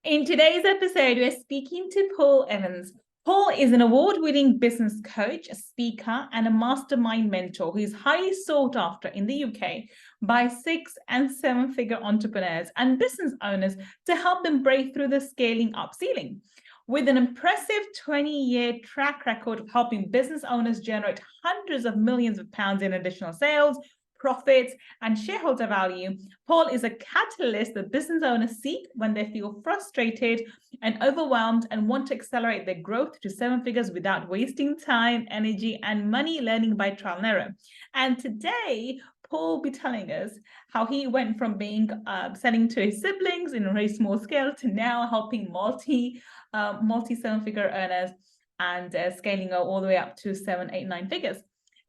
In today's episode, we're speaking to Paul Avins. Paul is an award-winning business coach, a speaker, and a mastermind mentor who is highly sought after in the UK by 6- and 7-figure entrepreneurs and business owners to help them break through the scaling up ceiling. With an impressive 20-year track record of helping business owners generate hundreds of millions of pounds in additional sales, profits, and shareholder value, Paul is a catalyst that business owners seek when they feel frustrated and overwhelmed and want to accelerate their growth to 7 figures without wasting time, energy, and money learning by trial and error. And today, Paul will be telling us how he went from being selling to his siblings in a very small scale to now helping multi 7-figure earners and scaling all the way up to 7, 8, 9 figures.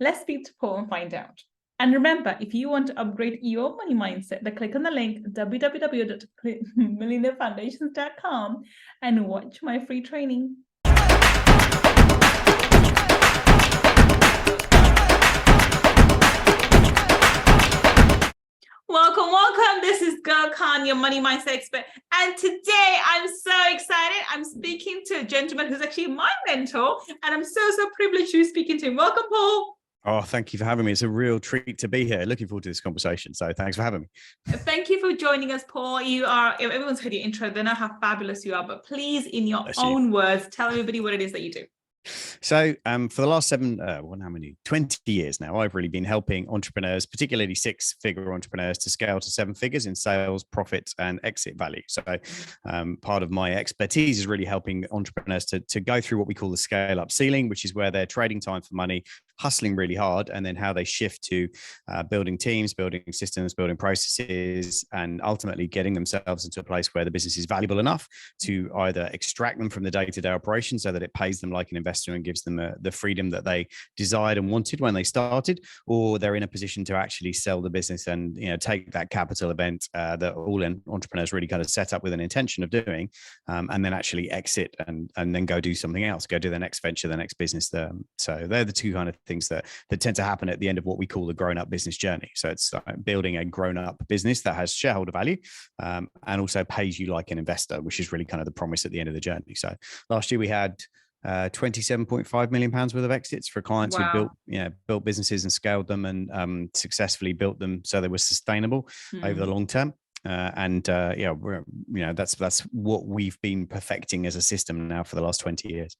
Let's speak to Paul and find out. And remember, if you want to upgrade your money mindset, then click on the link www.millionairefoundations.com and watch my free training. Welcome. This is Gull, your money mindset expert. And today I'm so excited. I'm speaking to a gentleman who's actually my mentor, and I'm so privileged to be speaking to him. Welcome, Paul. Oh, thank you for having me. It's a real treat to be here. Looking forward to this conversation. So thanks for having me. Thank you for joining us, Paul. Everyone's heard your intro. They know how fabulous you are, but please, in your own words, tell everybody what it is that you do. So for the last 20 years now, I've really been helping entrepreneurs, particularly 6-figure entrepreneurs, to scale to 7 figures in sales, profits, and exit value. So part of my expertise is really helping entrepreneurs to go through what we call the scale up ceiling, which is where they're trading time for money, hustling really hard, and then how they shift to building teams, building systems, building processes, and ultimately getting themselves into a place where the business is valuable enough to either extract them from the day-to-day operation so that it pays them like an investor and gives them the freedom that they desired and wanted when they started, or they're in a position to actually sell the business and take that capital event that all entrepreneurs really kind of set up with an intention of doing, and then actually exit and then go do something else, go do their next venture, their next business. So they're the two kind of things that tend to happen at the end of what we call the grown-up business journey. So it's building a grown-up business that has shareholder value and also pays you like an investor, which is really kind of the promise at the end of the journey. So last year we had 27.5 million pounds worth of exits for clients who built businesses and scaled them and successfully built them so they were sustainable over the long term. That's what we've been perfecting as a system now for the last 20 years.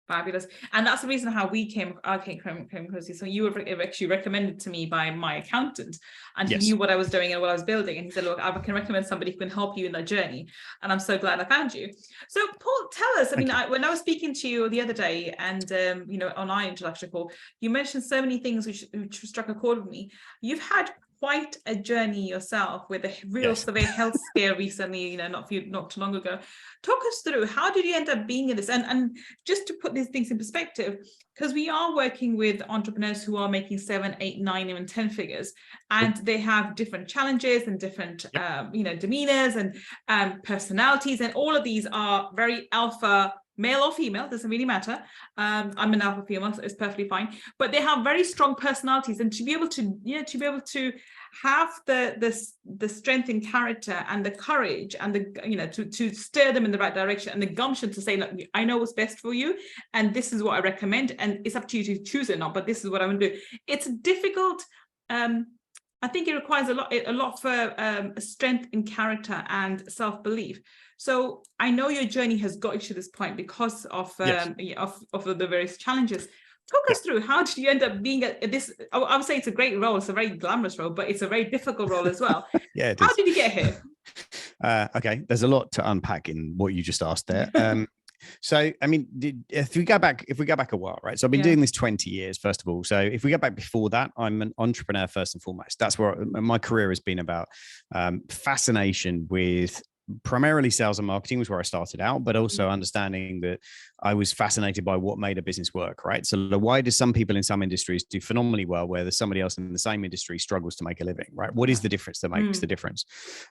Fabulous. And that's the reason how I came across you. So you were actually recommended to me by my accountant, and he knew what I was doing and what I was building. And he said, look, I can recommend somebody who can help you in that journey. And I'm so glad I found you. So Paul, tell us, when I was speaking to you the other day and, on our introductory call, you mentioned so many things which struck a chord with me. You've had quite a journey yourself with a real severe health scare recently, not too long ago. Talk us through, how did you end up being in this? And just to put these things in perspective, because we are working with entrepreneurs who are making 7, 8, 9, even 10 figures, and they have different challenges and different, demeanors and personalities, and all of these are very alpha. Male or female, doesn't really matter. I'm an alpha female, so it's perfectly fine. But they have very strong personalities, and to be able to have the strength in character and the courage and to steer them in the right direction and the gumption to say, look, I know what's best for you, and this is what I recommend, and it's up to you to choose it or not. But this is what I'm going to do. It's difficult. I think it requires a lot for strength in character and self-belief. So I know your journey has got you to this point because of the various challenges. Talk us through, how did you end up being at this? I would say it's a great role. It's a very glamorous role, but it's a very difficult role as well. How did you get here? Okay, there's a lot to unpack in what you just asked there. So, I mean, if we go back a while, right? So I've been doing this 20 years, first of all. So if we go back before that, I'm an entrepreneur first and foremost. That's where my career has been about. Fascination with primarily sales and marketing was where I started out, but also understanding that I was fascinated by what made a business work, right? So why do some people in some industries do phenomenally well where there's somebody else in the same industry struggles to make a living, right? What is the difference that makes the difference?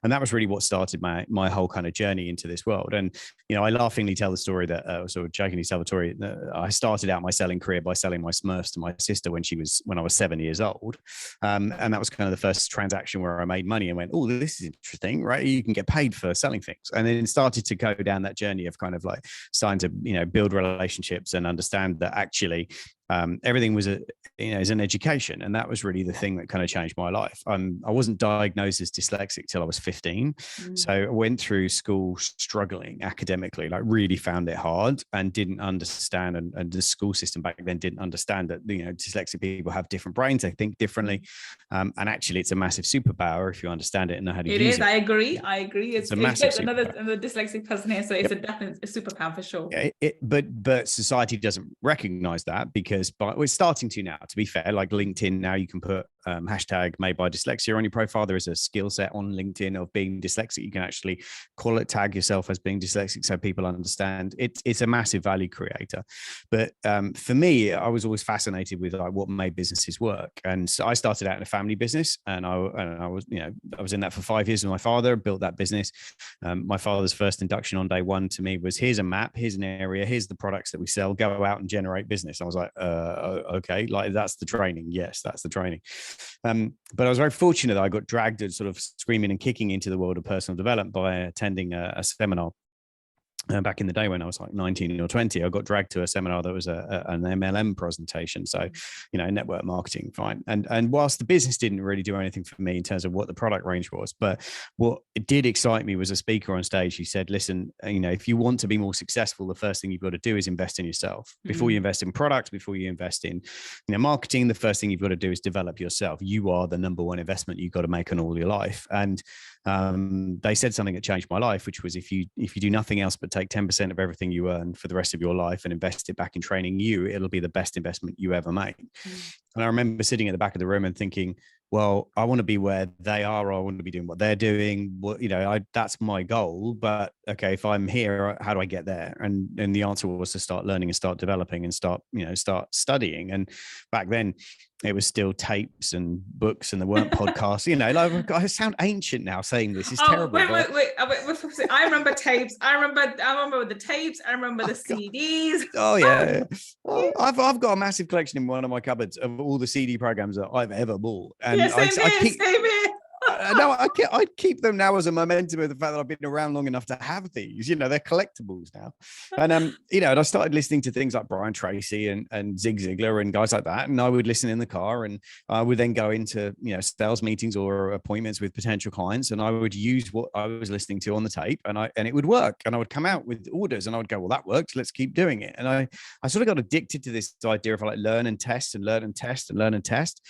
And that was really what started my whole kind of journey into this world. And, I laughingly tell the story that, sort of jokingly tell the story that I started out my selling career by selling my Smurfs to my sister when I was 7 years old. And that was kind of the first transaction where I made money and went, oh, this is interesting, right? You can get paid for selling things. And then started to go down that journey of kind of like starting to, build relationships and understand that actually everything was is an education. And that was really the thing that kind of changed my life. I wasn't diagnosed as dyslexic till I was 15. So I went through school struggling academically, like really found it hard and didn't understand. And the school system back then didn't understand that, dyslexic people have different brains. They think differently. And actually it's a massive superpower if you understand it and know how to use it. It is. I agree. It's a massive another dyslexic person here. So it's a definite superpower for sure. But society doesn't recognize that because we're starting to now, to be fair, like LinkedIn now you can put hashtag made by dyslexia on your profile. There is a skill set on LinkedIn of being dyslexic. You can actually tag yourself as being dyslexic so people understand. It's a massive value creator. But for me, I was always fascinated with like what made businesses work. And so I started out in a family business, and I was in that for 5 years with my father, built that business. My father's first induction on day one to me was, here's a map, here's an area, here's the products that we sell, go out and generate business. I was like, okay, like that's the training. Yes, that's the training. But I was very fortunate that I got dragged and sort of screaming and kicking into the world of personal development by attending a seminar. Back in the day when I was like 19 or 20, I got dragged to a seminar that was an MLM presentation. So, network marketing, fine. And whilst the business didn't really do anything for me in terms of what the product range was, but what it did excite me was a speaker on stage. He said, listen, if you want to be more successful, the first thing you've got to do is invest in yourself. Before you invest in product, before you invest in, marketing, the first thing you've got to do is develop yourself. You are the number one investment you've got to make on all your life. And they said something that changed my life, which was if you do nothing else but take 10% of everything you earn for the rest of your life and invest it back in training it'll be the best investment you ever make. And I remember sitting at the back of the room and thinking, well, I want to be where they are, or I want to be doing what they're doing. That's my goal. But okay, if I'm here, how do I get there? And the answer was to start learning and start developing and start studying. And back then it was still tapes and books, and there weren't podcasts. Like I sound ancient now saying this. It's terrible. Wait. I remember tapes. I remember the tapes. I remember the CDs. Oh yeah. Well, I've got a massive collection in one of my cupboards of all the CD programs that I've ever bought. And same here. No, I keep them now as a memento of the fact that I've been around long enough to have these. They're collectibles now. And and I started listening to things like Brian Tracy and Zig Ziglar and guys like that. And I would listen in the car, and I would then go into sales meetings or appointments with potential clients, and I would use what I was listening to on the tape, and it would work. And I would come out with orders, and I would go, well, that worked. Let's keep doing it. And I sort of got addicted to this idea of like learn and test and learn and test and learn and test.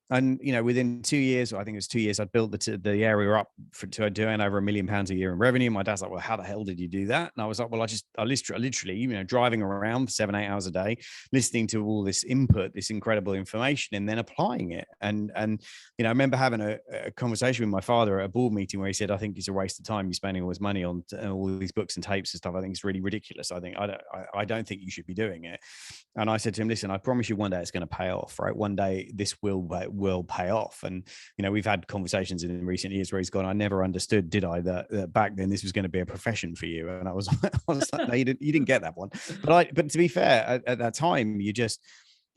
And, within 2 years, I think it was 2 years, I'd built the area up to doing over £1 million a year in revenue. My dad's like, well, how the hell did you do that? And I was like, well, I literally, driving around 7-8 hours a day, listening to all this input, this incredible information, and then applying it. And I remember having a conversation with my father at a board meeting where he said, I think it's a waste of time. You're spending all this money on all these books and tapes and stuff. I think it's really ridiculous. I don't think you should be doing it. And I said to him, listen, I promise you one day it's going to pay off, right? One day this will pay off. And we've had conversations in recent years where he's gone, I never understood, did I, that back then this was going to be a profession for you? And I was like, no, you didn't get that one. But to be fair, at that time, you just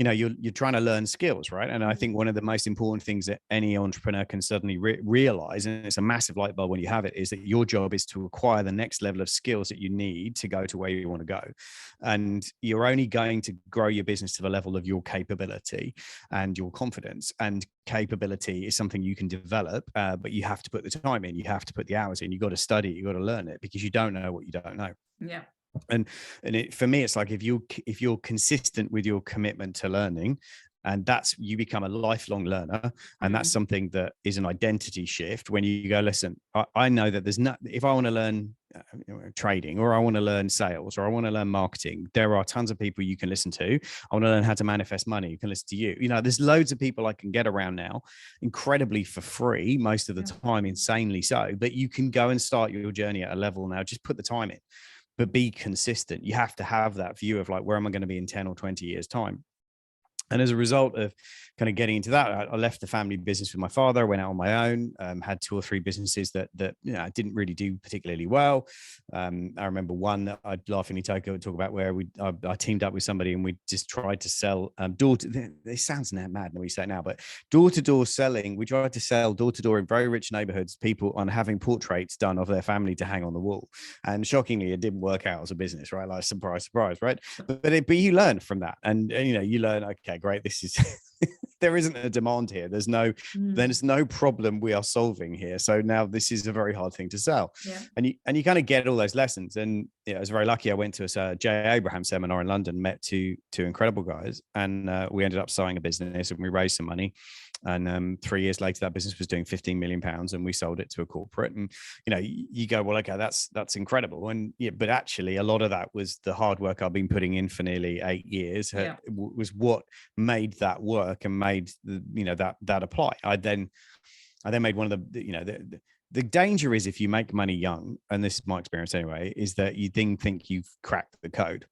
you're trying to learn skills, right? And I think one of the most important things that any entrepreneur can suddenly realize, and it's a massive light bulb when you have it, is that your job is to acquire the next level of skills that you need to go to where you want to go. And you're only going to grow your business to the level of your capability and your confidence. And capability is something you can develop, but you have to put the time in, you have to put the hours in, you got to study, you got to learn it, because you don't know what you don't know. Yeah. And for me, it's like if you're consistent with your commitment to learning, and you become a lifelong learner, and that's something that is an identity shift. When you go, listen, I know that if I want to learn trading, or I want to learn sales, or I want to learn marketing, there are tons of people you can listen to. I want to learn how to manifest money, you can listen to you. There's loads of people I can get around now, incredibly for free most of the time, insanely so. But you can go and start your journey at a level now. Just put the time in. But be consistent. You have to have that view of like, where am I going to be in 10 or 20 years time? And as a result of kind of getting into that, I left the family business with my father, went out on my own, had 2 or 3 businesses that I didn't really do particularly well. I remember one that I'd laughingly talk about where I teamed up with somebody and we just tried to sell door to. It sounds mad when we say it now, but door-to-door selling. We tried to sell door-to-door in very rich neighborhoods, people on having portraits done of their family to hang on the wall. And shockingly, it didn't work out as a business, right? Like surprise, surprise, right? But you learn from that, and you learn, okay, great, this is there isn't a demand here, there's no problem we are solving here, so now this is a very hard thing to sell. And you kind of get all those lessons. And I was very lucky. I went to a Jay Abraham seminar in London, met two incredible guys, and we ended up starting a business and we raised some money. And 3 years later, that business was doing 15 million pounds, and we sold it to a corporate. And you go, well, okay, that's incredible. And but actually, a lot of that was the hard work I've been putting in for nearly 8 years. Was what made that work and made that apply. I then made one of the danger is, if you make money young, and this is my experience anyway, is that you then think you've cracked the code.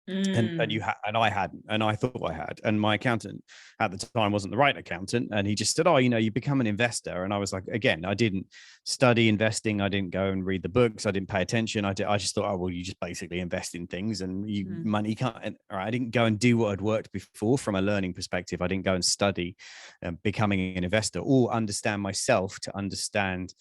And I hadn't, and I thought I had, and my accountant at the time wasn't the right accountant, and he just said, oh, you become an investor. And I was like, again, I didn't study investing, I didn't go and read the books, I didn't pay attention. I just thought, oh well, you just basically invest in things, and money can't. And I didn't go and do what I'd worked before from a learning perspective. I didn't go and study becoming an investor, or understand myself to understand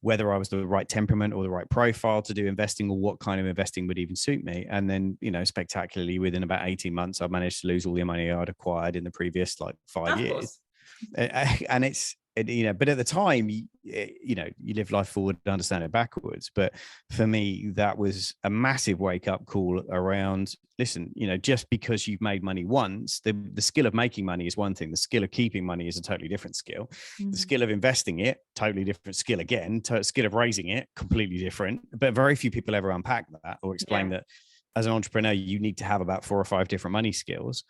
whether I was the right temperament or the right profile to do investing, or what kind of investing would even suit me. And then, spectacularly, within about 18 months, I managed to lose all the money I'd acquired in the previous 5 years. And it's, but at the time, you live life forward and understand it backwards. But for me, that was a massive wake up call around, listen, just because you've made money once, the skill of making money is one thing. The skill of keeping money is a totally different skill. The skill of investing it, totally different skill again. Skill of raising it, completely different. But very few people ever unpack that or explain that as an entrepreneur, you need to have about 4 or 5 different money skills,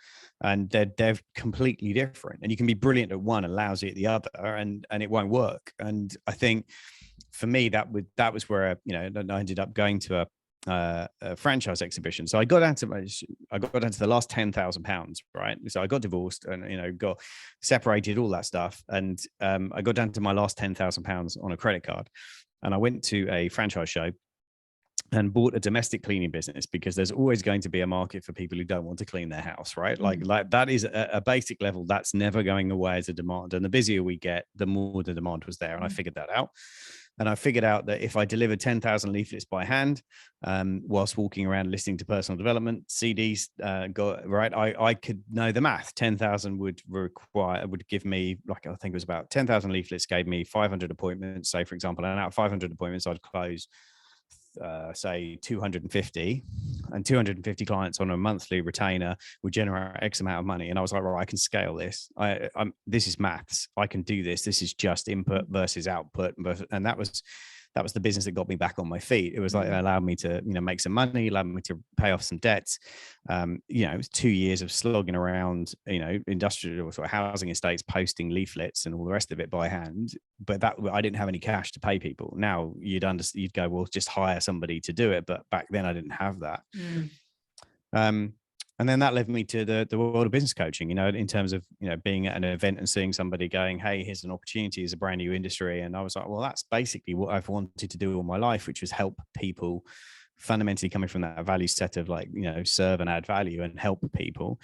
and they're completely different. And you can be brilliant at one and lousy at the other, and it won't work. And I think for me, that was where I ended up going to a franchise exhibition. So I got down to the last £10,000, right? So I got divorced and got separated, all that stuff, and I got down to my last £10,000 on a credit card, and I went to a franchise show and bought a domestic cleaning business, because there's always going to be a market for people who don't want to clean their house, right? Like that is a basic level that's never going away as a demand. And the busier we get, the more the demand was there. And I figured that out. And I figured out that if I delivered 10,000 leaflets by hand, whilst walking around listening to personal development CDs, I could know the math. 10,000 would give me, like, I think it was about 10,000 leaflets gave me 500 appointments, say, for example. And out of 500 appointments, I'd close say 250, and 250 clients on a monthly retainer would generate X amount of money. And I was like, right, I can scale this. This is maths. I can do this. This is just input versus output. And that was the business that got me back on my feet. It was like, it allowed me to, make some money, allowed me to pay off some debts. It was 2 years of slogging around, industrial sort of housing estates, posting leaflets and all the rest of it by hand. But I didn't have any cash to pay people. Now you'd go, well, just hire somebody to do it. But back then I didn't have that. And then that led me to the world of business coaching, in terms of, being at an event and seeing somebody going, hey, here's an opportunity, it's a brand new industry. And I was like, well, that's basically what I've wanted to do all my life, which was help people, fundamentally coming from that value set of serve and add value and help people,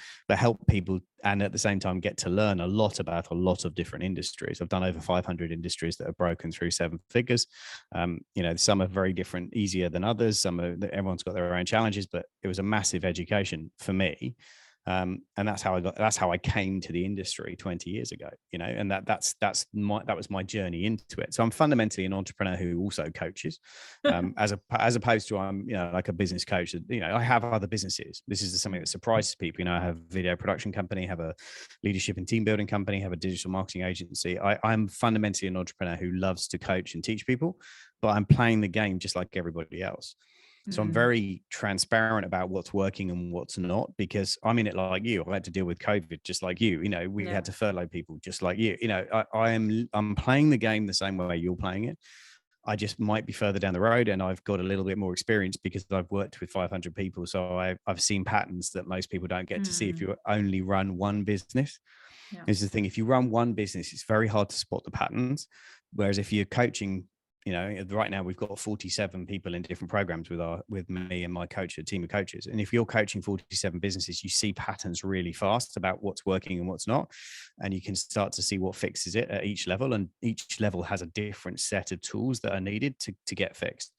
and at the same time get to learn a lot about a lot of different industries. I've done over 500 industries that have broken through 7 figures. Some are very different, easier than others. Everyone's got their own challenges, but it was a massive education for me. And that's how I came to the industry 20 years ago, and that was my journey into it. So I'm fundamentally an entrepreneur who also coaches, as opposed to I'm, like a business coach. I have other businesses. This is something that surprises people. I have a video production company, have a leadership and team building company, have a digital marketing agency. I'm fundamentally an entrepreneur who loves to coach and teach people, but I'm playing the game just like everybody else. So I'm very transparent about what's working and what's not, because I'm in it like you. I had to deal with COVID just like you. We had to furlough people just like you. I'm playing the game the same way you're playing it. I just might be further down the road and I've got a little bit more experience because I've worked with 500 people. So I've seen patterns that most people don't get to see if you only run one business. Yeah. Is the thing, if you run one business, it's very hard to spot the patterns. Whereas if you're coaching, right now we've got 47 people in different programs with me and my coach, a team of coaches. And if you're coaching 47 businesses, you see patterns really fast about what's working and what's not. And you can start to see what fixes it at each level. And each level has a different set of tools that are needed to get fixed.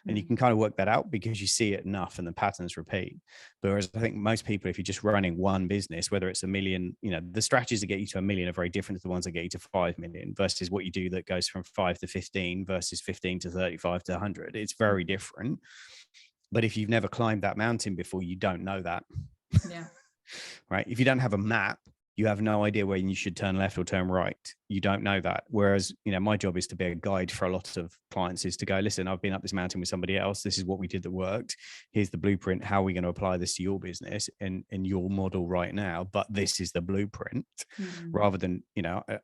And you can kind of work that out because you see it enough and the patterns repeat. But whereas I think most people, if you're just running one business, whether it's a million, the strategies that get you to 1 million are very different to the ones that get you to 5 million versus what you do that goes from 5 to 15 versus 15 to 35 to 100. It's very different. But if you've never climbed that mountain before, you don't know that. Yeah. Right. If you don't have a map, you have no idea when you should turn left or turn right. You don't know that. Whereas, my job is to be a guide for a lot of clients, is to go, listen, I've been up this mountain with somebody else. This is what we did that worked. Here's the blueprint. How are we going to apply this to your business and your model right now? But this is the blueprint. Rather than,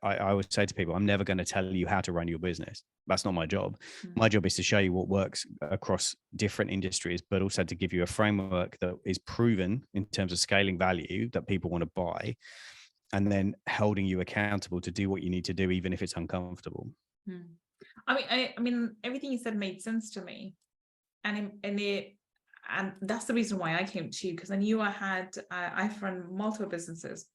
I would say to people, I'm never going to tell you how to run your business. That's not my job. My job is to show you what works across different industries, but also to give you a framework that is proven in terms of scaling value that people want to buy, and then holding you accountable to do what you need to do, even if it's uncomfortable. I mean, everything you said made sense to me, and that's the reason why I came to you, because I knew I've run multiple businesses,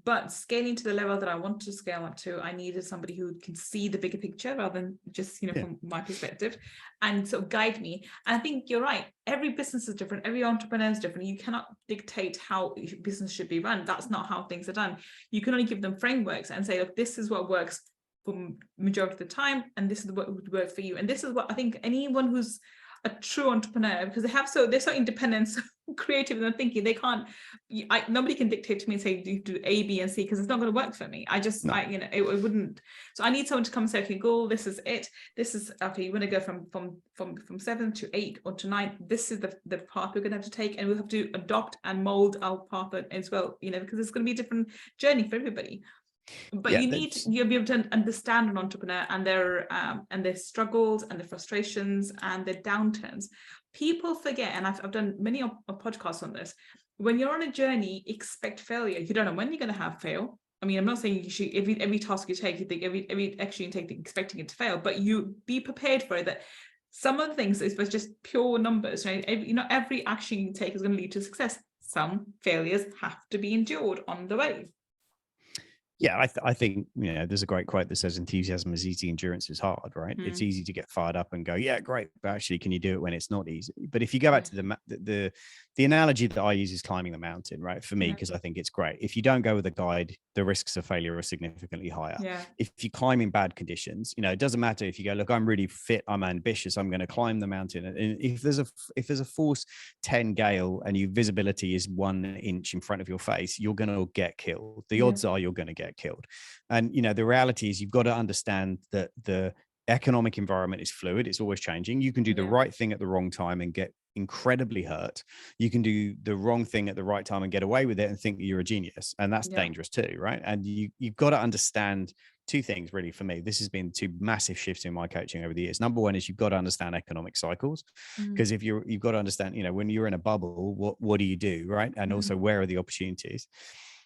but scaling to the level that I want to scale up to, I needed somebody who can see the bigger picture rather than just, from my perspective, and sort of guide me. And I think you're right. Every business is different. Every entrepreneur is different. You cannot dictate how business should be run. That's not how things are done. You can only give them frameworks and say, look, this is what works for majority of the time, and this is what would work for you. And this is what I think anyone who's a true entrepreneur, because they're so independent, so creative in their thinking, they can't, nobody can dictate to me and say do A, B, and C, because it's not going to work for me. It wouldn't. So I need someone to come and say, okay, Gull, this is it. This is, okay, you want to go from 7 to 8 or to 9. This is the path we're going to have to take, and we'll have to adopt and mold our path as well, because it's going to be a different journey for everybody. But you'll be able to understand an entrepreneur and their struggles and their frustrations and their downturns. People forget, and I've done many podcasts on this. When you're on a journey, expect failure. You don't know when you're going to have fail. I mean, I'm not saying you should every task you take, you think every action you take, expecting it to fail, but you be prepared for it. That some of the things is just pure numbers, right? Every action you take is going to lead to success. Some failures have to be endured on the way. Yeah, I think, there's a great quote that says enthusiasm is easy, endurance is hard, right? It's easy to get fired up and go, yeah, great. But actually, can you do it when it's not easy? But if you go back to the analogy that I use is climbing the mountain, right? For me, because I think it's great. If you don't go with a guide, the risks of failure are significantly higher. Yeah. If you climb in bad conditions, it doesn't matter if you go, look, I'm really fit, I'm ambitious, I'm going to climb the mountain. And if there's a force 10 gale and your visibility is 1 inch in front of your face, you're going to get killed. The odds are you're going to get killed. And the reality is you've got to understand that the economic environment is fluid. It's always changing. You can do the right thing at the wrong time and get incredibly hurt. You can do the wrong thing at the right time and get away with it and think that you're a genius, and that's dangerous too, right? And you've got to understand 2 things really. For me, this has been 2 massive shifts in my coaching over the years. Number 1 is you've got to understand economic cycles, because if you've got to understand, when you're in a bubble, what do you do, right? And also, where are the opportunities?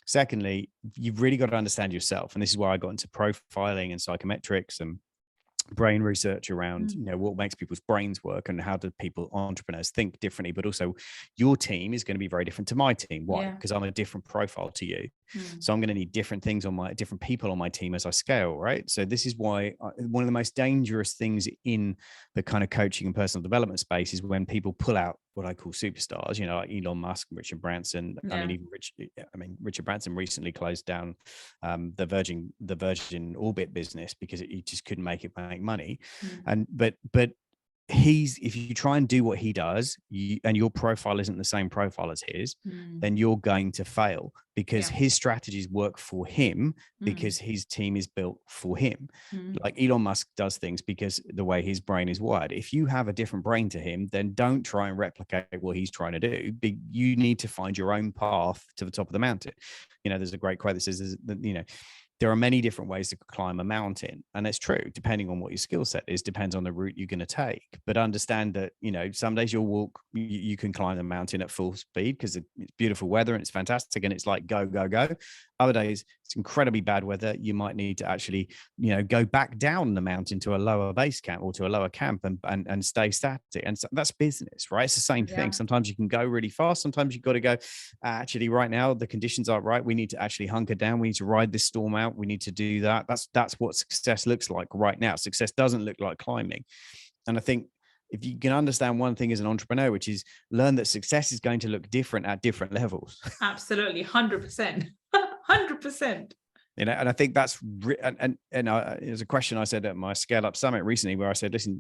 Secondly, you've really got to understand yourself. And this is why I got into profiling and psychometrics and brain research around what makes people's brains work and how do entrepreneurs think differently. But also, your team is going to be very different to my team. Why? Because I'm a different profile to you. So I'm going to need different people on my team as I scale, right? So this is why one of the most dangerous things in the kind of coaching and personal development space is when people pull out what I call superstars, like Elon Musk, Richard Branson. Richard Branson recently closed down the Virgin Orbit business because he just couldn't make money. And but if you try and do what he does, and your profile isn't the same profile as his, then you're going to fail, because his strategies work for him, because his team is built for him. Like Elon Musk does things because the way his brain is wired. If you have a different brain to him, then don't try and replicate what he's trying to do. You need to find your own path to the top of the mountain. There's a great quote that says that, there are many different ways to climb a mountain. And it's true, depending on what your skill set is, depends on the route you're going to take. But understand that, some days you'll walk, you can climb the mountain at full speed because it's beautiful weather and it's fantastic. And it's like, go, go, go. Other days, it's incredibly bad weather. You might need to actually, go back down the mountain to a lower base camp or to a lower camp and stay static. And so that's business, right? It's the same thing. Sometimes you can go really fast. Sometimes you've got to go, actually, right now, the conditions aren't right. We need to actually hunker down. We need to ride this storm out. We need to do that. That's what success looks like right now. Success doesn't look like climbing. And I think if you can understand one thing as an entrepreneur, which is learn that success is going to look different at different levels. Absolutely. 100%. 100%. And I think that's, there's a question I said at my Scale Up Summit recently where I said, listen,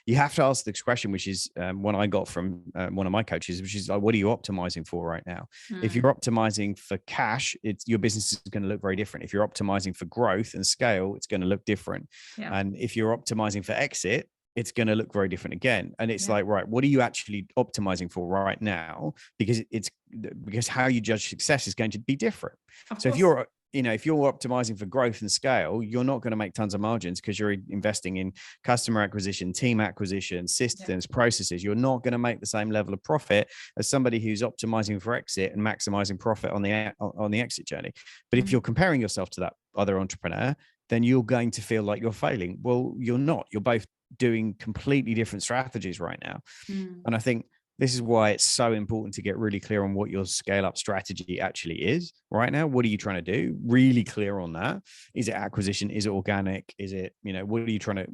you have to ask this question, which is one I got from one of my coaches, which is like, what are you optimizing for right now? If you're optimizing for cash, your business is going to look very different. If you're optimizing for growth and scale, it's going to look different. And if you're optimizing for exit, it's going to look very different again. And it's like, right, what are you actually optimizing for right now? Because how you judge success is going to be different. So if you're optimizing for growth and scale, you're not going to make tons of margins because you're investing in customer acquisition, team acquisition, systems, processes. You're not going to make the same level of profit as somebody who's optimizing for exit and maximizing profit on the exit journey. But if you're comparing yourself to that other entrepreneur, then you're going to feel like you're failing. Well, you're not. You're both doing completely different strategies right now. And I think this is why it's so important to get really clear on what your scale up strategy actually is right now. What are you trying to do? Really clear on that. Is it acquisition? Is it organic? Is it, what are you trying to,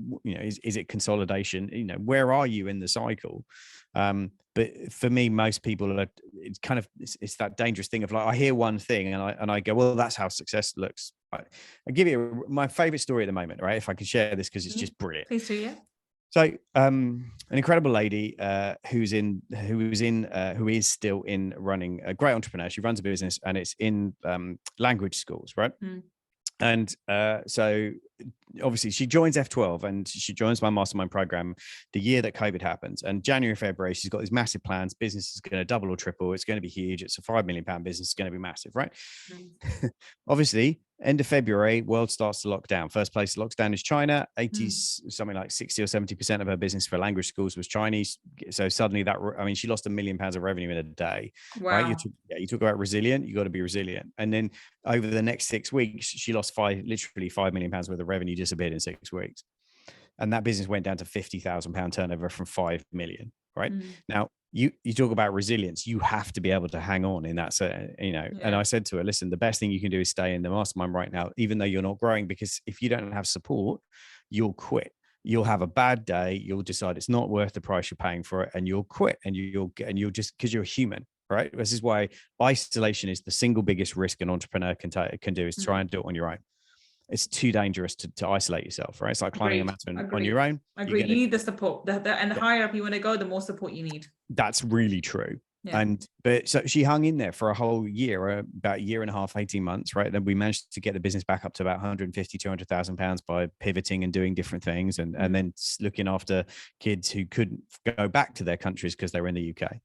is it consolidation? Where are you in the cycle? But for me, most people are, it's that dangerous thing of like, I hear one thing and I go, well, that's how success looks. I'll give you my favorite story at the moment, right? If I can share this, because it's just brilliant. Please do, yeah. So an incredible lady who is still in running, a great entrepreneur. She runs a business and it's in language schools, right? And so obviously she joins F12 and she joins my mastermind program the year that COVID happens. And January, February, she's got these massive plans. Business is going to double or triple. It's going to be huge. It's a £5 million business. It's going to be massive, right? Obviously, end of February, world starts to lock down. First place locks down is China. 80, something like 60 or 70% of her business for language schools was Chinese. So suddenly she lost £1 million of revenue in a day. Wow. Right? You talk about resilient. You got to be resilient. And then over the next 6 weeks, she lost literally £5 million worth of revenue disappeared in 6 weeks. And that business went down to £50,000 turnover from 5 million. Right. Now, you talk about resilience. You have to be able to hang on in that, and I said to her, listen, the best thing you can do is stay in the mastermind right now, even though you're not growing, because if you don't have support, you'll quit. You'll have a bad day. You'll decide it's not worth the price you're paying for it. And you'll quit and you'll just, because you're human, right? This is why isolation is the single biggest risk an entrepreneur can do, is try and do it on your own. It's too dangerous to isolate yourself, right? It's like climbing a mountain on your own. You need the support. And the higher up you want to go, the more support you need. That's really true. Yeah. But so she hung in there for a whole year, about a year and a half, 18 months, right? Then we managed to get the business back up to about 150, 200,000 pounds by pivoting and doing different things. And then looking after kids who couldn't go back to their countries because they were in the UK.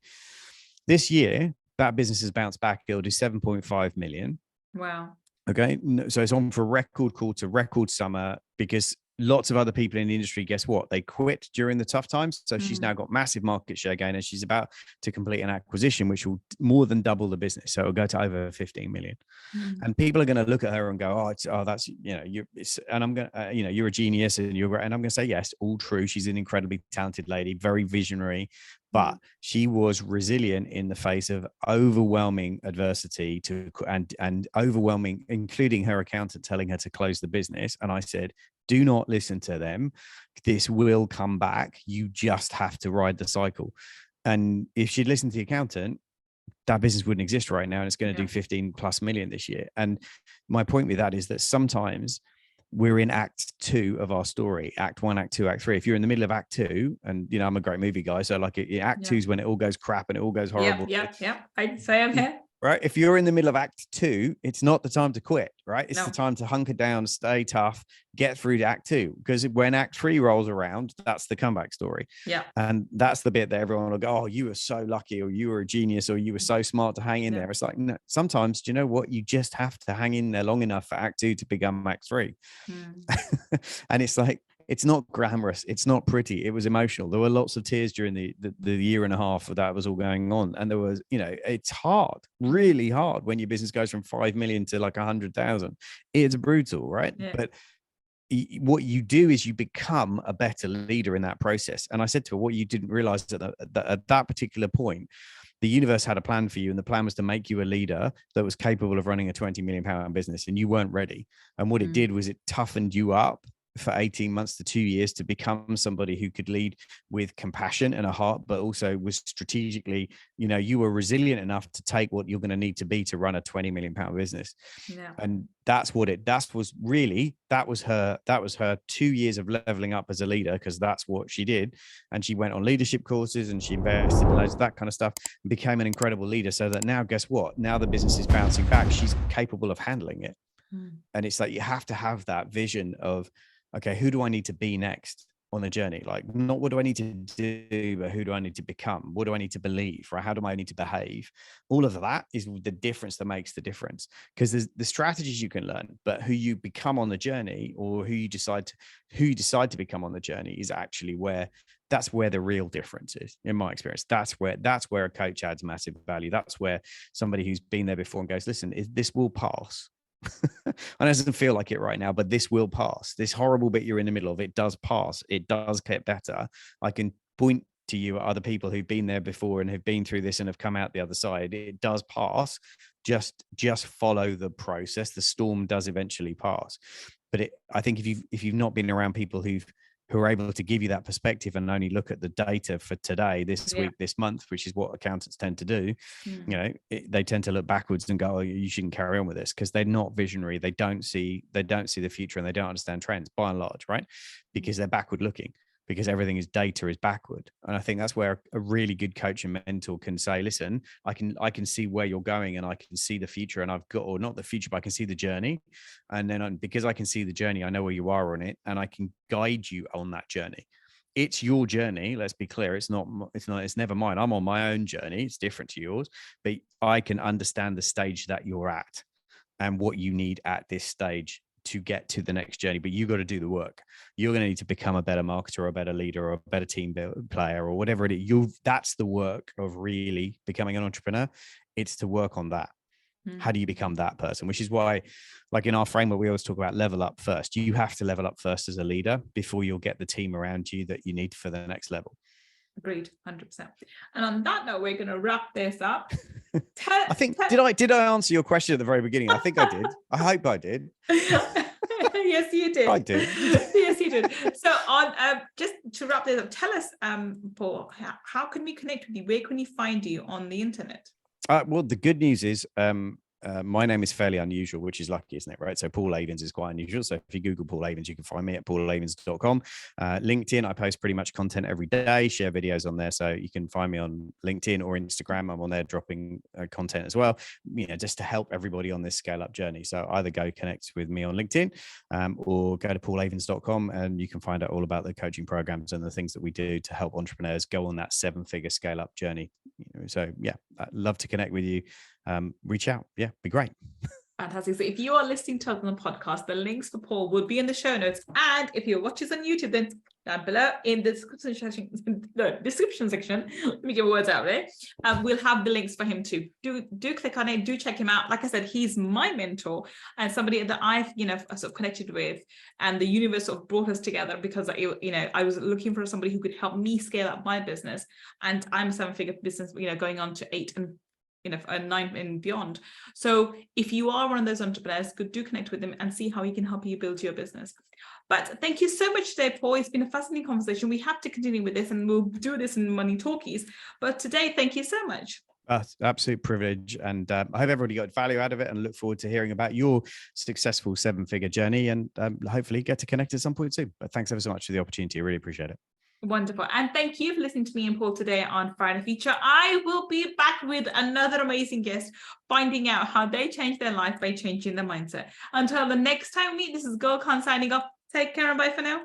This year, that business has bounced back. It'll do 7.5 million. Wow. Okay. So it's on for record quarter, record summer, because lots of other people in the industry, guess what? They quit during the tough times. So she's now got massive market share gain, and she's about to complete an acquisition, which will more than double the business. So it'll go to over 15 million. And people are going to look at her and go, that's, and I'm going to, you're a genius and and I'm going to say, yes, all true. She's an incredibly talented lady, very visionary, but she was resilient in the face of overwhelming adversity and overwhelming, including her accountant telling her to close the business. And I said, do not listen to them. This will come back. You just have to ride the cycle. And if she'd listened to the accountant, that business wouldn't exist right now. And it's going to do 15 plus million this year. And my point with that is that sometimes we're in act 2 of our story, act 1, act 2, act 3. If you're in the middle of act 2, and I'm a great movie guy, so like act 2 is when it all goes crap and it all goes horrible. Yeah. I'd say I'm here. right? If you're in the middle of act 2, it's not the time to quit, right? It's No. the time to hunker down, stay tough, get through to act 2, because when act 3 rolls around, that's the comeback story. Yeah. And that's the bit that everyone will go, oh, you were so lucky, or you were a genius, or you were so smart to hang in there. It's like, no, sometimes, do you know what? You just have to hang in there long enough for act 2 to become act 3. And it's like, it's not glamorous. It's not pretty. It was emotional. There were lots of tears during the year and a half that was all going on. And there was, it's hard, really hard when your business goes from 5 million to like 100,000. It's brutal, right? Yeah. But what you do is you become a better leader in that process. And I said to her, what you didn't realize at that particular point, the universe had a plan for you, and the plan was to make you a leader that was capable of running a 20 million pound business, and you weren't ready. And what it did was it toughened you up for 18 months to 2 years to become somebody who could lead with compassion and a heart, but also was strategically, you were resilient enough to take what you're going to need to be to run a 20 million pound business. Yeah. And that was her 2 years of leveling up as a leader, because that's what she did. And she went on leadership courses, and she invested in loads of that kind of stuff, and became an incredible leader. So that now, guess what? Now the business is bouncing back. She's capable of handling it. And it's like, you have to have that vision of, okay, who do I need to be next on the journey? Like, not what do I need to do, but who do I need to become? What do I need to believe? Right? How do I need to behave? All of that is the difference that makes the difference. Because there's the strategies you can learn, but who you become on the journey, or who you decide to become on the journey, is actually that's where the real difference is, in my experience. That's where a coach adds massive value. That's where somebody who's been there before and goes, listen, this will pass. And it doesn't feel like it right now, but this will pass. This horrible bit you're in the middle of, it does pass. It does get better. I can point to you at other people who've been there before and have been through this and have come out the other side. It does pass. Just follow the process. The storm does eventually pass. But I think if you've not been around people who are able to give you that perspective and only look at the data for today, this week, this month, which is what accountants tend to do, they tend to look backwards and go, oh, you shouldn't carry on with this, because they're not visionary. They don't see the future, and they don't understand trends by and large, right? Because they're backward looking, because everything is data is backward. And I think that's where a really good coach and mentor can say, listen, I can see where you're going, and I can see the future, and I've got, or not the future, but I can see the journey. And then because I can see the journey, I know where you are on it, and I can guide you on that journey. It's your journey. Let's be clear. It's never mine. I'm on my own journey. It's different to yours, but I can understand the stage that you're at and what you need at this stage to get to the next journey. But you got to do the work. You're going to need to become a better marketer, or a better leader, or a better team player, or whatever it is. That's the work of really becoming an entrepreneur. It's to work on that. How do you become that person? Which is why, like in our framework, we always talk about level up first. You have to level up first as a leader before you'll get the team around you that you need for the next level. Agreed, 100%. And on that note, we're going to wrap this up. I think, did I answer your question at the very beginning? I think I did. I hope I did. Yes, you did. I did. Yes, you did. So on just to wrap this up, tell us, Paul, how can we connect with you? Where can we find you on the internet? Well, the good news is my name is fairly unusual, which is lucky, isn't it? Right. So Paul Avins is quite unusual. So if you Google Paul Avins, you can find me at paulavins.com. LinkedIn, I post pretty much content every day, share videos on there. So you can find me on LinkedIn or Instagram. I'm on there dropping content as well, just to help everybody on this scale up journey. So either go connect with me on LinkedIn or go to paulavins.com, and you can find out all about the coaching programs and the things that we do to help entrepreneurs go on that 7-figure scale up journey. So yeah, I'd love to connect with you. Reach out. Yeah, be great. Fantastic. So if you are listening to us on the podcast, the links for Paul will be in the show notes. And if you're watching us on YouTube, then down below in the description section, let me get words out there. We'll have the links for him too. Do click on it. Do check him out. Like I said, he's my mentor and somebody that I've sort of connected with, and the universe sort of brought us together because I was looking for somebody who could help me scale up my business, and I'm a 7-figure business, going on to 8 and 9 and beyond. So if you are one of those entrepreneurs, do connect with him and see how he can help you build your business. But thank you so much today, Paul. It's been a fascinating conversation. We have to continue with this, and we'll do this in Money Talkies. But today, thank you so much. Absolute privilege. And I hope everybody got value out of it, and look forward to hearing about your successful 7-figure journey, and hopefully get to connect at some point soon. But thanks ever so much for the opportunity. I really appreciate it. Wonderful. And thank you for listening to me and Paul today on Friday Future. I will be back with another amazing guest, finding out how they change their life by changing their mindset. Until the next time we meet, this is Gull signing off. Take care and bye for now.